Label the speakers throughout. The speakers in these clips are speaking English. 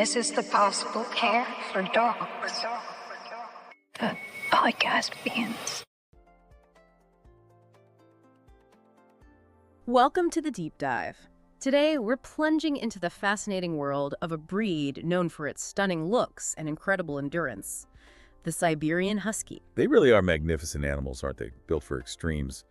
Speaker 1: This is the Possible Care for Dogs. The podcast begins.
Speaker 2: Welcome to the Deep Dive. Today, we're plunging into the fascinating world of a breed known for its stunning looks and incredible endurance, the Siberian Husky.
Speaker 3: They really are magnificent animals, aren't they? Built for extremes.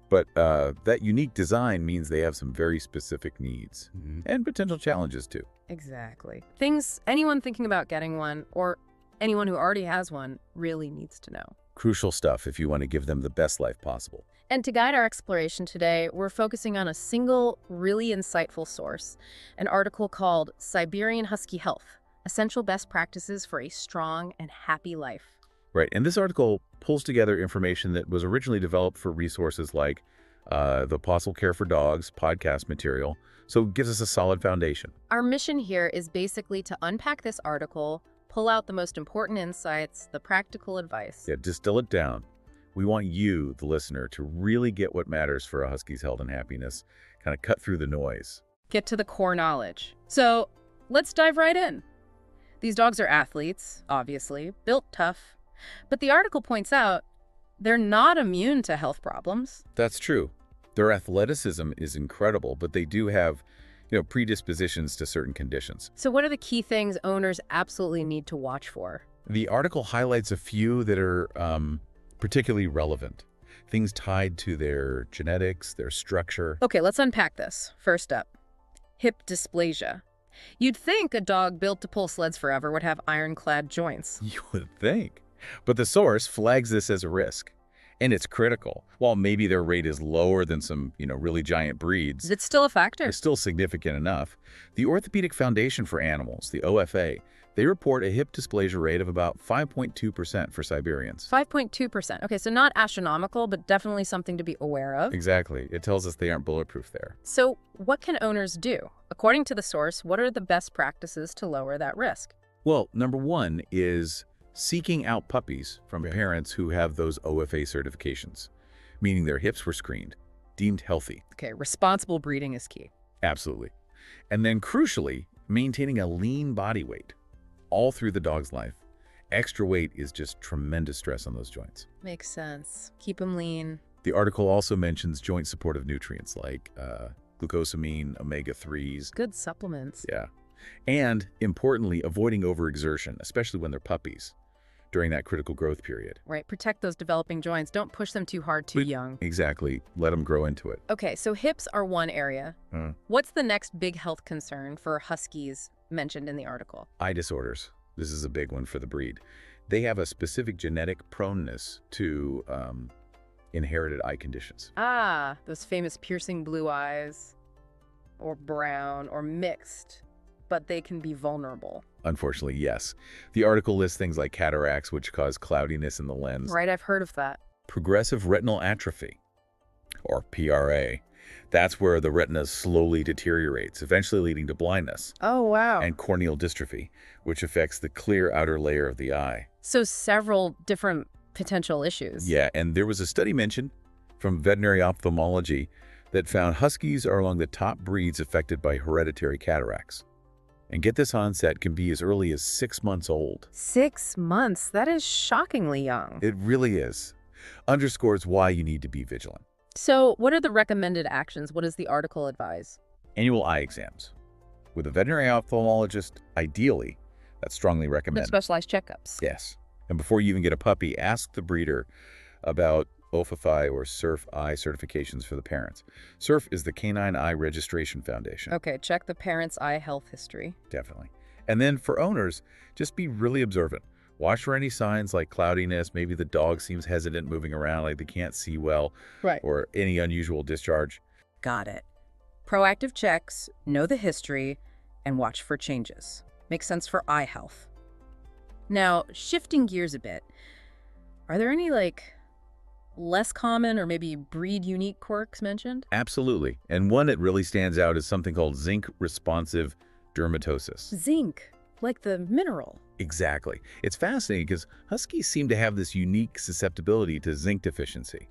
Speaker 3: But that unique design means they have some very specific needs and potential challenges, too.
Speaker 2: Exactly. Things anyone thinking about getting one, or anyone who already has one, really needs to know.
Speaker 3: Crucial stuff if you want to give them the best life possible.
Speaker 2: And to guide our exploration today, we're focusing on a single, really insightful source, an article called Siberian Husky Health, Essential Best Practices for a Strong and Happy Life.
Speaker 3: Right, and this article pulls together information that was originally developed for resources like the Pawsible Care for Dogs podcast material, so it gives us a solid foundation.
Speaker 2: Our mission here is basically to unpack this article, pull out the most important insights, the practical advice.
Speaker 3: Yeah, distill it down. We want you, the listener, to really get what matters for a husky's health and happiness, kind of cut through the noise.
Speaker 2: Get to the core knowledge. So let's dive right in. These dogs are athletes, obviously, built tough. But the article points out they're not immune to health problems.
Speaker 3: That's true. Their athleticism is incredible, but they do have, predispositions to certain conditions.
Speaker 2: So what are the key things owners absolutely need to watch for?
Speaker 3: The article highlights a few that are particularly relevant. Things tied to their genetics, their structure.
Speaker 2: Okay, let's unpack this. First up, hip dysplasia. You'd think a dog built to pull sleds forever would have ironclad joints.
Speaker 3: You would think. But the source flags this as a risk. And it's critical. While maybe their rate is lower than some, really giant breeds,
Speaker 2: It's still a factor.
Speaker 3: it's still significant enough. The Orthopedic Foundation for Animals, the OFA, they report a hip dysplasia rate of about 5.2% for Siberians.
Speaker 2: 5.2%. Okay, so not astronomical, but definitely something to be aware of.
Speaker 3: Exactly. It tells us they aren't bulletproof there.
Speaker 2: So what can owners do? According to the source, what are the best practices to lower that risk?
Speaker 3: Well, number one is seeking out puppies from parents who have those OFA certifications, meaning their hips were screened, deemed healthy.
Speaker 2: Okay, responsible breeding is key.
Speaker 3: Absolutely. And then crucially, maintaining a lean body weight all through the dog's life. Extra weight is just tremendous stress on those joints.
Speaker 2: Makes sense. Keep them lean.
Speaker 3: The article also mentions joint supportive nutrients like glucosamine, omega-3s.
Speaker 2: Good supplements.
Speaker 3: Yeah. And importantly, avoiding overexertion, especially when they're puppies, during that critical growth period.
Speaker 2: Right, protect those developing joints. Don't push them too hard too young.
Speaker 3: Exactly. Let them grow into it.
Speaker 2: Okay, so hips are one area. What's the next big health concern for huskies mentioned in the article?
Speaker 3: Eye disorders. This is a big one for the breed. They have a specific genetic proneness to inherited eye conditions.
Speaker 2: Ah, those famous piercing blue eyes, or brown, or mixed, but they can be vulnerable.
Speaker 3: Unfortunately, yes. The article lists things like cataracts, which cause cloudiness in the lens.
Speaker 2: Right, I've heard of that.
Speaker 3: Progressive retinal atrophy, or PRA. That's where the retina slowly deteriorates, eventually leading to blindness.
Speaker 2: Oh, wow.
Speaker 3: And corneal dystrophy, which affects the clear outer layer of the eye.
Speaker 2: So several different potential issues.
Speaker 3: Yeah, and there was a study mentioned from veterinary ophthalmology that found huskies are among the top breeds affected by hereditary cataracts. And get this onset can be as early as 6 months old.
Speaker 2: 6 months? That is shockingly young.
Speaker 3: It really is. Underscores why you need to be vigilant.
Speaker 2: So what are the recommended actions? What does the article advise?
Speaker 3: Annual eye exams. With a veterinary ophthalmologist, ideally, that's strongly
Speaker 2: With
Speaker 3: recommended.
Speaker 2: specialized checkups.
Speaker 3: Yes. And before you even get a puppy, ask the breeder about OFFI or SURF eye certifications for the parents. SURF is the Canine Eye Registration Foundation.
Speaker 2: Okay, check the parent's eye health history.
Speaker 3: Definitely. And then for owners, just be really observant. Watch for any signs like cloudiness, maybe the dog seems hesitant moving around, like they can't see well,
Speaker 2: Right.
Speaker 3: or any unusual discharge.
Speaker 2: Got it. Proactive checks, know the history, and watch for changes. Makes sense for eye health. Now, shifting gears a bit, are there any, less common or maybe breed-unique quirks mentioned?
Speaker 3: Absolutely. And one that really stands out is something called zinc-responsive dermatosis.
Speaker 2: Zinc, like the mineral.
Speaker 3: Exactly. It's fascinating because huskies seem to have this unique susceptibility to zinc deficiency.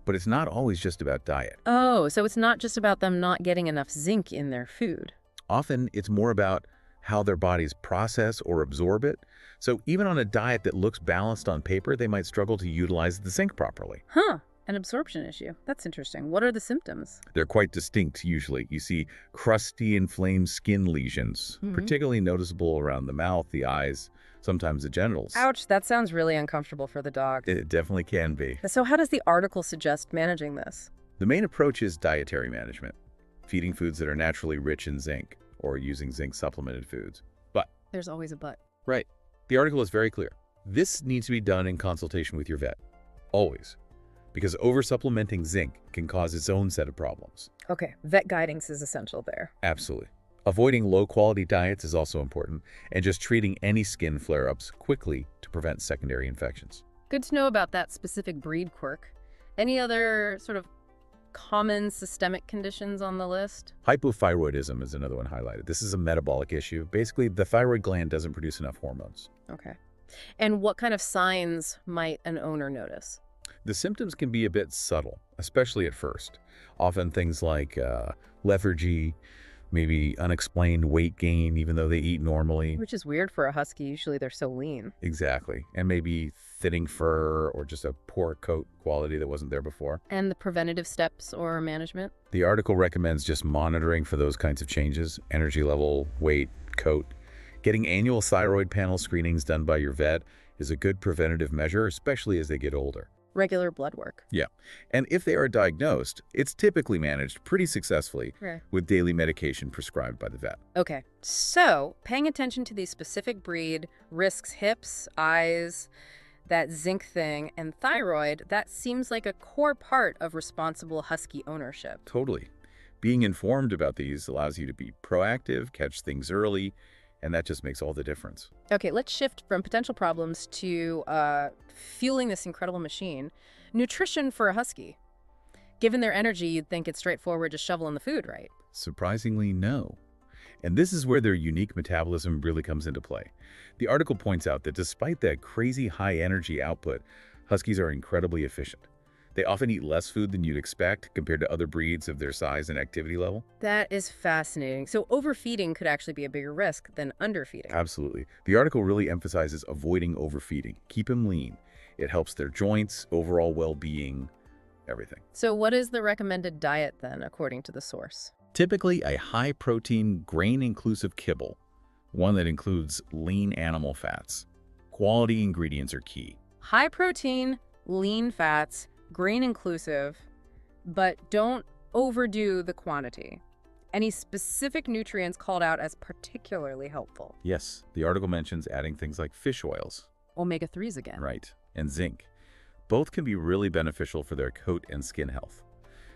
Speaker 3: But it's not always just about diet.
Speaker 2: Oh, so it's not just about them not getting enough zinc in their food.
Speaker 3: Often, it's more about how their bodies process or absorb it. So even on a diet that looks balanced on paper, they might struggle to utilize the zinc properly.
Speaker 2: Huh, an absorption issue. That's interesting. What are the symptoms?
Speaker 3: They're quite distinct usually. You see crusty, inflamed skin lesions, particularly noticeable around the mouth, the eyes, sometimes the genitals.
Speaker 2: Ouch, that sounds really uncomfortable for the dog.
Speaker 3: It definitely can be.
Speaker 2: So how does the article suggest managing this?
Speaker 3: The main approach is dietary management, feeding foods that are naturally rich in zinc or using zinc-supplemented foods. But
Speaker 2: There's always a but.
Speaker 3: right. The article is very clear. This needs to be done in consultation with your vet. Always. Because over-supplementing zinc can cause its own set of problems.
Speaker 2: Okay, vet guidance is essential there.
Speaker 3: Absolutely. Avoiding low-quality diets is also important, and just treating any skin flare-ups quickly to prevent secondary infections.
Speaker 2: Good to know about that specific breed quirk. Any other sort of common systemic conditions on the list?
Speaker 3: Hypothyroidism is another one highlighted. This is a metabolic issue. Basically, the thyroid gland doesn't produce enough hormones.
Speaker 2: Okay. And what kind of signs might an owner notice?
Speaker 3: The symptoms can be a bit subtle, especially at first. Often things like lethargy, maybe unexplained weight gain, even though they eat normally.
Speaker 2: Which is weird for a husky. Usually they're so lean.
Speaker 3: Exactly. And maybe thinning fur or just a poor coat quality that wasn't there before.
Speaker 2: And the preventative steps or management?
Speaker 3: The article recommends just monitoring for those kinds of changes: energy level, weight, coat. Getting annual thyroid panel screenings done by your vet is a good preventative measure, especially as they get older.
Speaker 2: Regular blood work.
Speaker 3: Yeah. And if they are diagnosed, it's typically managed pretty successfully with daily medication prescribed by the vet.
Speaker 2: Okay, so paying attention to the specific breed risks hips, eyes, that zinc thing, and thyroid, that seems like a core part of responsible husky ownership.
Speaker 3: Totally. Being informed about these allows you to be proactive, catch things early, and that just makes all the difference.
Speaker 2: Okay, let's shift from potential problems to fueling this incredible machine. Nutrition for a husky. Given their energy, you'd think it's straightforward to shovel in the food, right?
Speaker 3: Surprisingly, no. And this is where their unique metabolism really comes into play. The article points out that despite that crazy high energy output, huskies are incredibly efficient. They often eat less food than you'd expect compared to other breeds of their size and activity level.
Speaker 2: That is fascinating. So overfeeding could actually be a bigger risk than underfeeding.
Speaker 3: Absolutely. The article really emphasizes avoiding overfeeding. Keep them lean. It helps their joints, overall well-being, everything.
Speaker 2: So what is the recommended diet then, according to the source?
Speaker 3: Typically a high-protein, grain-inclusive kibble, one that includes lean animal fats. Quality ingredients are key.
Speaker 2: High protein, lean fats, grain inclusive, but don't overdo the quantity. Any specific nutrients called out as particularly helpful?
Speaker 3: Yes, the article mentions adding things like fish oils.
Speaker 2: Omega-3s again.
Speaker 3: Right, and zinc. Both can be really beneficial for their coat and skin health,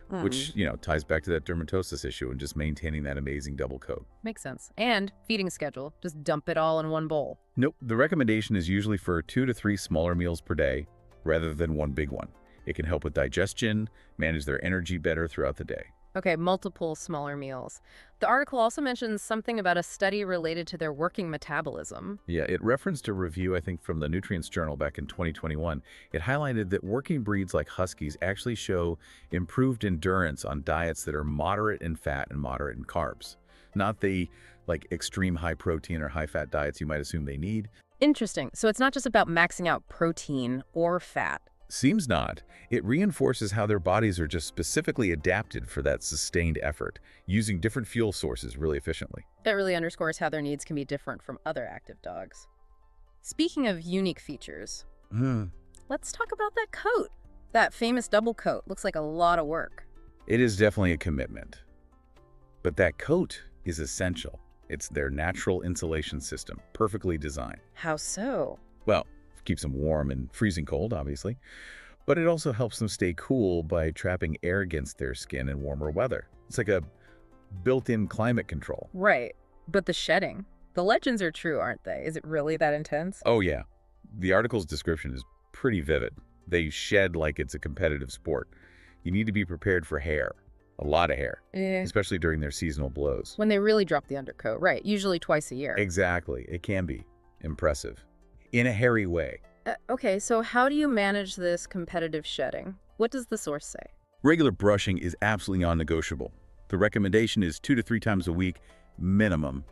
Speaker 3: which, ties back to that dermatosis issue and just maintaining that amazing double coat.
Speaker 2: Makes sense. And feeding schedule. Just dump it all in one bowl.
Speaker 3: Nope, the recommendation is usually for 2 to 3 smaller meals per day rather than one big one. It can help with digestion, manage their energy better throughout the day.
Speaker 2: Okay, multiple smaller meals. The article also mentions something about a study related to their working metabolism.
Speaker 3: Yeah, it referenced a review, I think, from the Nutrients Journal back in 2021. It highlighted that working breeds like huskies actually show improved endurance on diets that are moderate in fat and moderate in carbs. Not the, extreme high protein or high fat diets you might assume they need.
Speaker 2: Interesting. So it's not just about maxing out protein or fat.
Speaker 3: Seems not. It reinforces how their bodies are just specifically adapted for that sustained effort, using different fuel sources really efficiently.
Speaker 2: It really underscores how their needs can be different from other active dogs. Speaking of unique features, let's talk about that coat. That famous double coat looks like a lot of work.
Speaker 3: It is definitely a commitment. But that coat is essential. It's their natural insulation system, perfectly designed.
Speaker 2: How so?
Speaker 3: Well, keeps them warm and freezing cold, obviously. But it also helps them stay cool by trapping air against their skin in warmer weather. It's like a built-in climate control.
Speaker 2: Right. But the shedding. The legends are true, aren't they? Is it really that intense?
Speaker 3: Oh, yeah. The article's description is pretty vivid. They shed like it's a competitive sport. You need to be prepared for hair. A lot of hair. Especially during their seasonal blows.
Speaker 2: When they really drop the undercoat. Right. Usually twice a year.
Speaker 3: Exactly. It can be impressive. In a hairy way.
Speaker 2: Okay, so how do you manage this competitive shedding? What does the source say?
Speaker 3: Regular brushing is absolutely non-negotiable. The recommendation is 2 to 3 times a week, minimum.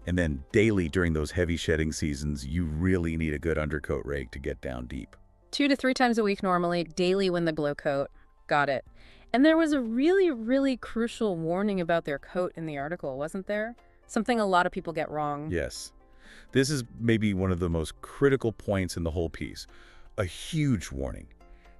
Speaker 3: And then daily during those heavy shedding seasons, you really need a good undercoat rake to get down deep.
Speaker 2: 2 to 3 times a week normally, daily when they blow coat. Got it. And there was a really, really crucial warning about their coat in the article, wasn't there? Something a lot of people get wrong.
Speaker 3: Yes. This is maybe one of the most critical points in the whole piece. A huge warning.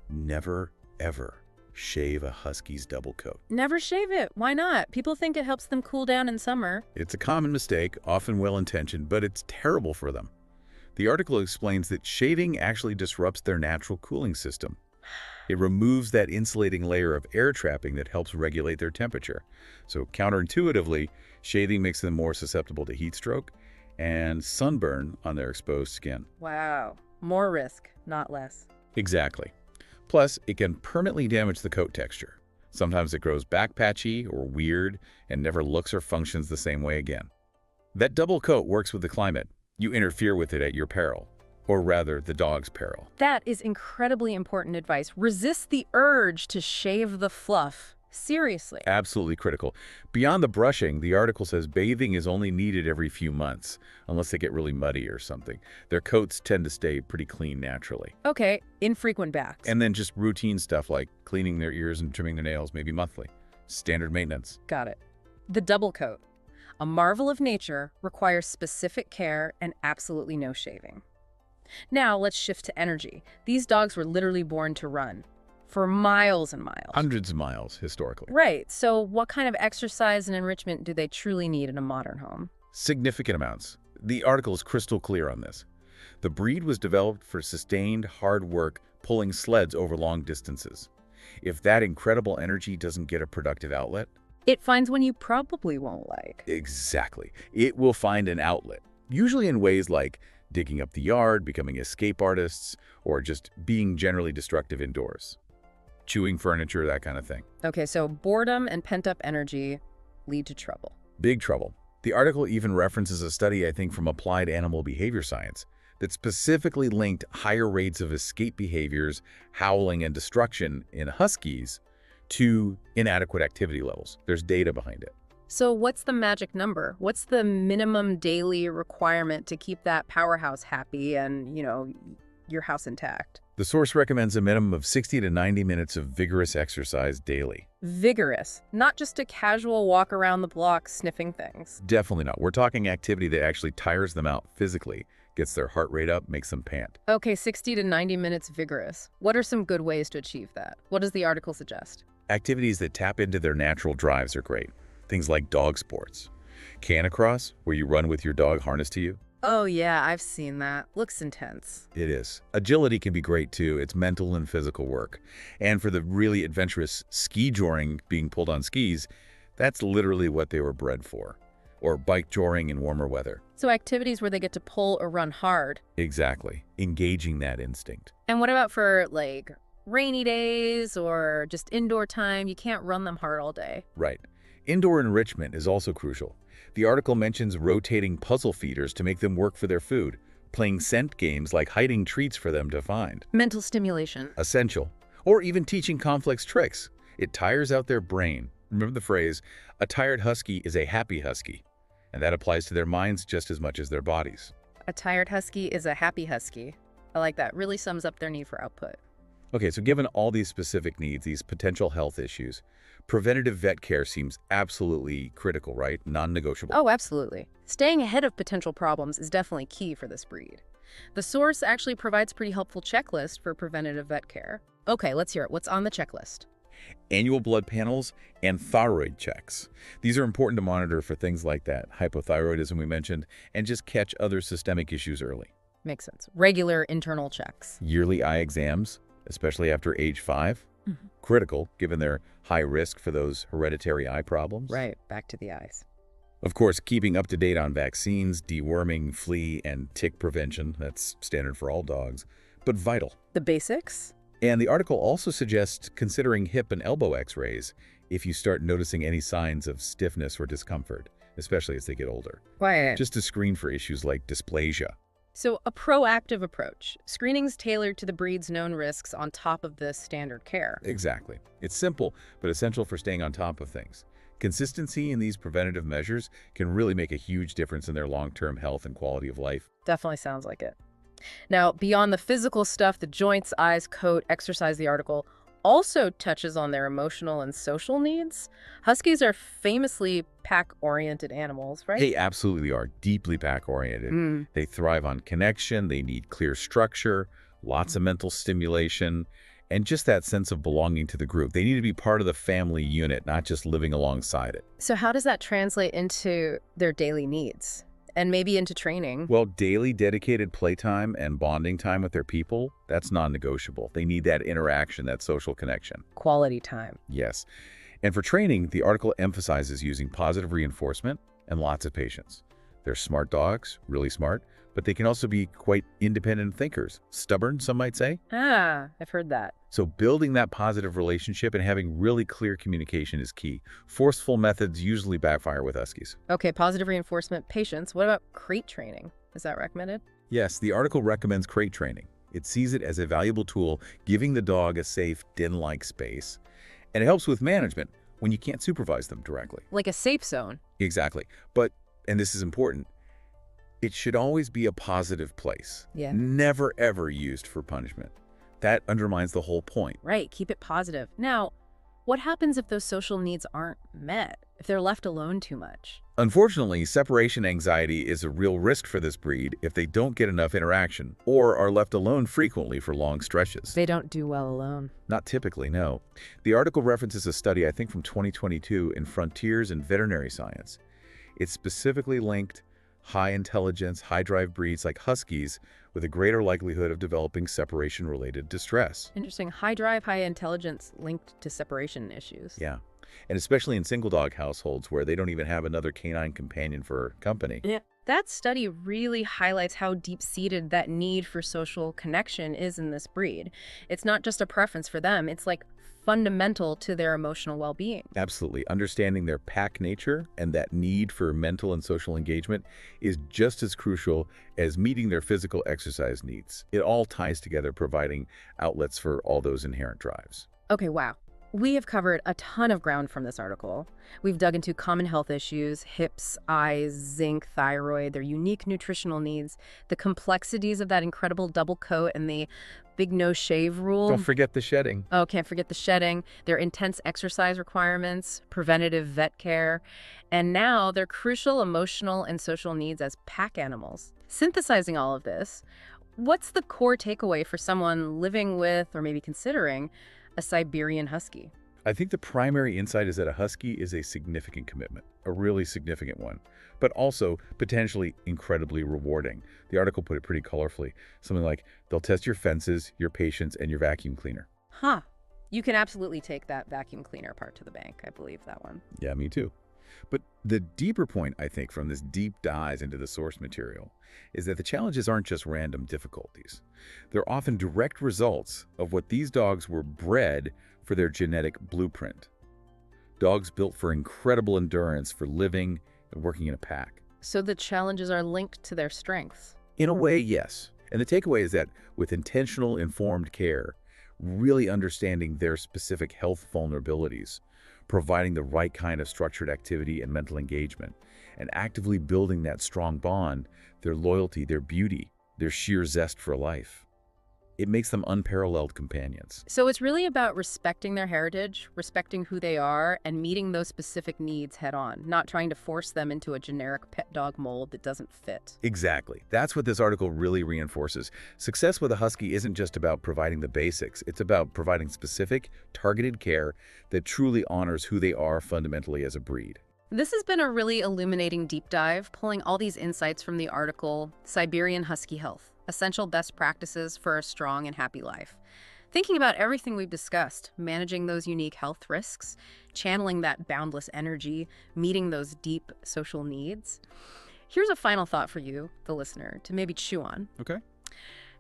Speaker 3: Never, ever shave a husky's double coat.
Speaker 2: Never shave it. Why not? People think it helps them cool down in summer.
Speaker 3: It's a common mistake, often well-intentioned, but it's terrible for them. The article explains that shaving actually disrupts their natural cooling system. It removes that insulating layer of air trapping that helps regulate their temperature. So counterintuitively, shaving makes them more susceptible to heat stroke and sunburn on their exposed skin.
Speaker 2: Wow. More risk, not less.
Speaker 3: Exactly. Plus, it can permanently damage the coat texture. Sometimes it grows back patchy or weird and never looks or functions the same way again. That double coat works with the climate. You interfere with it at your peril, or rather, the dog's peril.
Speaker 2: That is incredibly important advice. Resist the urge to shave the fluff. Seriously.
Speaker 3: Absolutely critical. Beyond the brushing, the article says bathing is only needed every few months, unless they get really muddy or something. Their coats tend to stay pretty clean naturally.
Speaker 2: Okay, infrequent baths.
Speaker 3: And then just routine stuff like cleaning their ears and trimming their nails, maybe monthly. Standard maintenance.
Speaker 2: Got it. The double coat, a marvel of nature, requires specific care and absolutely no shaving. Now let's shift to energy. These dogs were literally born to run. For miles and miles.
Speaker 3: Hundreds of miles, historically.
Speaker 2: Right. So what kind of exercise and enrichment do they truly need in a modern home?
Speaker 3: Significant amounts. The article is crystal clear on this. The breed was developed for sustained, hard work pulling sleds over long distances. If that incredible energy doesn't get a productive outlet...
Speaker 2: It finds one you probably won't like.
Speaker 3: Exactly. It will find an outlet, usually in ways like digging up the yard, becoming escape artists, or just being generally destructive indoors. Chewing furniture, that kind of thing.
Speaker 2: Okay, so boredom and pent-up energy lead to trouble.
Speaker 3: Big trouble. The article even references a study, I think, from applied animal behavior science that specifically linked higher rates of escape behaviors, howling, and destruction in huskies to inadequate activity levels. There's data behind it.
Speaker 2: So what's the magic number? What's the minimum daily requirement to keep that powerhouse happy and, your house intact?
Speaker 3: The source recommends a minimum of 60 to 90 minutes of vigorous exercise daily.
Speaker 2: Vigorous, not just a casual walk around the block sniffing things.
Speaker 3: Definitely not. We're talking activity that actually tires them out physically, gets their heart rate up, makes them pant.
Speaker 2: Okay, 60 to 90 minutes vigorous. What are some good ways to achieve that? What does the article suggest?
Speaker 3: Activities that tap into their natural drives are great. Things like dog sports. Canicross, where you run with your dog harnessed to you.
Speaker 2: Oh yeah, I've seen that. Looks intense.
Speaker 3: It is. Agility can be great too. It's mental and physical work. And for the really adventurous ski joring, being pulled on skis, that's literally what they were bred for. Or bike joring in warmer weather.
Speaker 2: So activities where they get to pull or run hard.
Speaker 3: Exactly. Engaging that instinct.
Speaker 2: And what about for, rainy days or just indoor time? You can't run them hard all day.
Speaker 3: Right. Indoor enrichment is also crucial. The article mentions rotating puzzle feeders to make them work for their food, playing scent games like hiding treats for them to find.
Speaker 2: Mental stimulation.
Speaker 3: Essential. Or even teaching complex tricks. It tires out their brain. Remember the phrase, a tired husky is a happy husky. And that applies to their minds just as much as their bodies.
Speaker 2: A tired husky is a happy husky. I like that. Really sums up their need for output.
Speaker 3: Okay, so given all these specific needs, these potential health issues, preventative vet care seems absolutely critical, right? Non-negotiable.
Speaker 2: Oh, absolutely. Staying ahead of potential problems is definitely key for this breed. The source actually provides a pretty helpful checklist for preventative vet care. Okay, let's hear it. What's on the checklist?
Speaker 3: Annual blood panels and thyroid checks. These are important to monitor for things like that, hypothyroidism we mentioned, and just catch other systemic issues early.
Speaker 2: Makes sense. Regular internal checks.
Speaker 3: Yearly eye exams, especially after age 5. Critical, given their high risk for those hereditary eye problems.
Speaker 2: Right, back to the eyes.
Speaker 3: Of course, keeping up to date on vaccines, deworming, flea, and tick prevention, that's standard for all dogs, but vital.
Speaker 2: The basics?
Speaker 3: And the article also suggests considering hip and elbow x-rays if you start noticing any signs of stiffness or discomfort, especially as they get older.
Speaker 2: Right.
Speaker 3: Just to screen for issues like dysplasia.
Speaker 2: So a proactive approach. Screenings tailored to the breed's known risks on top of the standard care.
Speaker 3: Exactly. It's simple, but essential for staying on top of things. Consistency in these preventative measures can really make a huge difference in their long-term health and quality of life.
Speaker 2: Definitely sounds like it. Now, beyond the physical stuff, the joints, eyes, coat, exercise, the article also touches on their emotional and social needs. Huskies are famously pack-oriented animals, right?
Speaker 3: They absolutely are deeply pack-oriented. They thrive on connection, they need clear structure, lots of mental stimulation, and just that sense of belonging to the group. They need to be part of the family unit, not just living alongside it.
Speaker 2: So how does that translate into their daily needs? And maybe into training?
Speaker 3: Well, daily dedicated playtime and bonding time with their people, that's non-negotiable. They need that interaction, that social connection.
Speaker 2: Quality time.
Speaker 3: Yes. And for training, the article emphasizes using positive reinforcement and lots of patience. They're smart dogs, really smart, but they can also be quite independent thinkers. Stubborn, some might say.
Speaker 2: Ah, I've heard that.
Speaker 3: So building that positive relationship and having really clear communication is key. Forceful methods usually backfire with Huskies.
Speaker 2: Okay, positive reinforcement, patience. What about crate training? Is that recommended?
Speaker 3: Yes, the article recommends crate training. It sees it as a valuable tool, giving the dog a safe, den-like space. And it helps with management when you can't supervise them directly.
Speaker 2: Like a safe zone.
Speaker 3: Exactly. But, and this is important, it should always be a positive place.
Speaker 2: Yeah.
Speaker 3: Never, ever used for punishment. That undermines the whole point.
Speaker 2: Right, keep it positive. Now, what happens if those social needs aren't met? If they're left alone too much?
Speaker 3: Unfortunately, separation anxiety is a real risk for this breed if they don't get enough interaction or are left alone frequently for long stretches.
Speaker 2: They don't do well alone.
Speaker 3: Not typically, no. The article references a study, I think from 2022, in Frontiers in Veterinary Science. It specifically linked high-intelligence, high-drive breeds like Huskies with a greater likelihood of developing separation-related distress.
Speaker 2: Interesting. High drive, high intelligence linked to separation issues.
Speaker 3: Yeah, and especially in single-dog households where they don't even have another canine companion for company.
Speaker 2: Yeah. That study really highlights how deep-seated that need for social connection is in this breed. It's not just a preference for them, it's like fundamental to their emotional well-being.
Speaker 3: Absolutely. Understanding their pack nature and that need for mental and social engagement is just as crucial as meeting their physical exercise needs. It all ties together, providing outlets for all those inherent drives.
Speaker 2: Okay, wow. We have covered a ton of ground from this article. We've dug into common health issues, hips, eyes, zinc, thyroid, their unique nutritional needs, the complexities of that incredible double coat and the big no-shave rule.
Speaker 3: Don't forget the shedding.
Speaker 2: Oh, can't forget the shedding, their intense exercise requirements, preventative vet care, and now their crucial emotional and social needs as pack animals. Synthesizing all of this, what's the core takeaway for someone living with or maybe considering a Siberian Husky?
Speaker 3: I think the primary insight is that a Husky is a significant commitment, a really significant one, but also potentially incredibly rewarding. The article put it pretty colorfully. Something like, they'll test your fences, your patience, and your vacuum cleaner.
Speaker 2: Huh. You can absolutely take that vacuum cleaner part to the bank. I believe that one.
Speaker 3: Yeah, me too. But the deeper point, I think, from this deep dive into the source material is that the challenges aren't just random difficulties. They're often direct results of what these dogs were bred for their genetic blueprint. Dogs built for incredible endurance, for living and working in a pack.
Speaker 2: So the challenges are linked to their strengths.
Speaker 3: In a way, yes. And the takeaway is that with intentional, informed care, really understanding their specific health vulnerabilities, providing the right kind of structured activity and mental engagement, and actively building that strong bond, their loyalty, their beauty, their sheer zest for life. It makes them unparalleled companions.
Speaker 2: So it's really about respecting their heritage, respecting who they are, and meeting those specific needs head on, not trying to force them into a generic pet dog mold that doesn't fit.
Speaker 3: Exactly. That's what this article really reinforces. Success with a Husky isn't just about providing the basics. It's about providing specific, targeted care that truly honors who they are fundamentally as a breed.
Speaker 2: This has been a really illuminating deep dive, pulling all these insights from the article, Siberian Husky Health: Essential Best Practices for a Strong and Happy Life. Thinking about everything we've discussed, managing those unique health risks, channeling that boundless energy, meeting those deep social needs. Here's a final thought for you, the listener, to maybe chew on.
Speaker 3: Okay.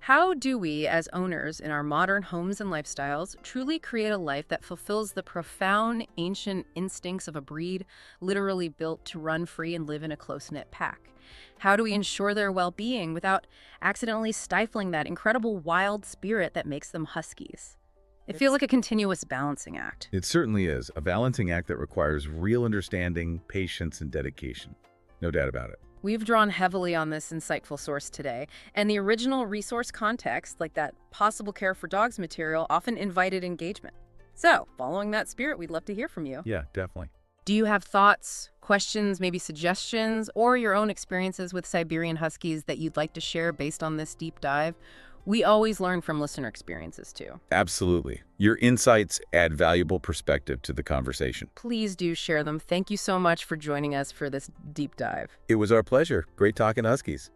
Speaker 2: How do we, as owners in our modern homes and lifestyles, truly create a life that fulfills the profound, ancient instincts of a breed literally built to run free and live in a close-knit pack? How do we ensure their well-being without accidentally stifling that incredible wild spirit that makes them Huskies? It feels like a continuous balancing act.
Speaker 3: It certainly is, a balancing act that requires real understanding, patience, and dedication. No doubt about it.
Speaker 2: We've drawn heavily on this insightful source today, and the original resource context, like that Possible Care for Dogs material, often invited engagement. So, following that spirit, we'd love to hear from you.
Speaker 3: Yeah, definitely.
Speaker 2: Do you have thoughts, questions, maybe suggestions, or your own experiences with Siberian Huskies that you'd like to share based on this deep dive? We always learn from listener experiences, too.
Speaker 3: Absolutely. Your insights add valuable perspective to the conversation.
Speaker 2: Please do share them. Thank you so much for joining us for this deep dive.
Speaker 3: It was our pleasure. Great talking Huskies.